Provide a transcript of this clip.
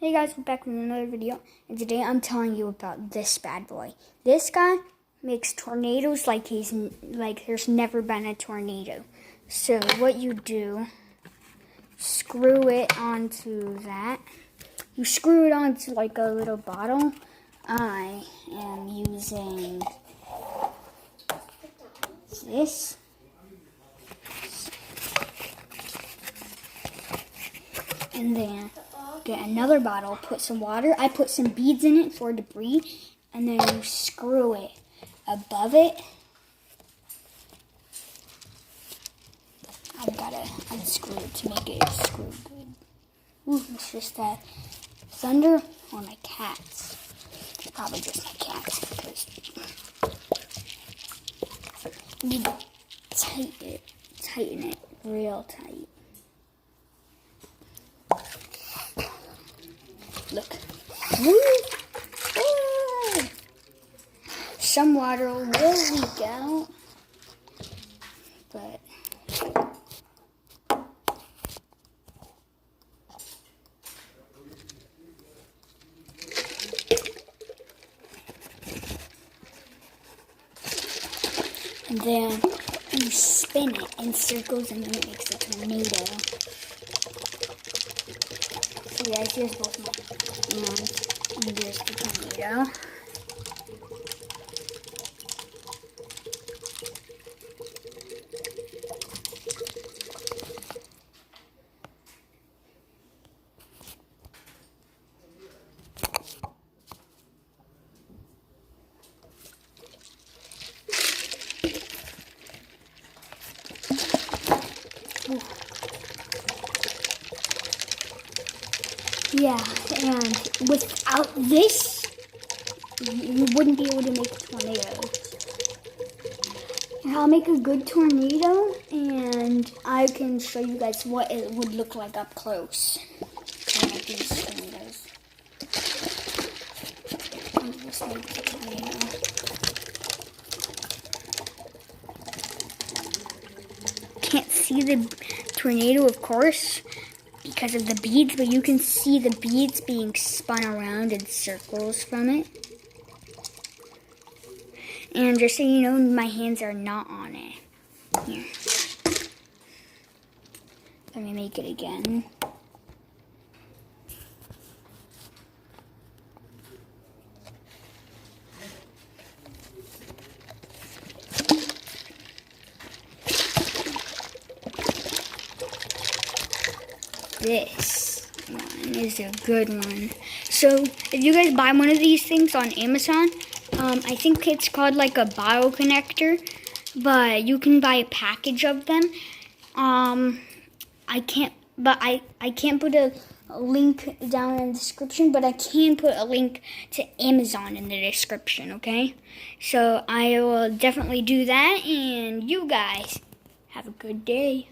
Hey guys, we're back with another video, and today I'm telling you about this bad boy. This guy makes tornadoes like there's never been a tornado. So what you do, screw it onto that. You screw it onto like a little bottle. I am using this. And then get another bottle, put some water. I put some beads in it for debris, and then you screw it above it. I've got to unscrew it to make it screw good. Ooh, it's just that thunder or my cats. Probably just my cats because I need to tighten it real tight. Look. Woo! Woo! Some water will leak out, but and then you spin it in circles and then it makes a tornado. So guys, here's both my hands, and there's the tornado. Ooh. Yeah, and without this, you wouldn't be able to make a tornado. And I'll make a good tornado, and I can show you guys what it would look like up close. I'll make these tornadoes. I'll just make the tornado. Can't see the tornado, of course, because of the beads, but you can see the beads being spun around in circles from it. And just so you know, my hands are not on it. Here. Let me make it again. This one is a good one. So if you guys buy one of these things on Amazon, I think it's called like a bio connector, but you can buy a package of them. I can't put a link down in the description, but I can put a link to Amazon in the description, okay? So I will definitely do that, and you guys have a good day.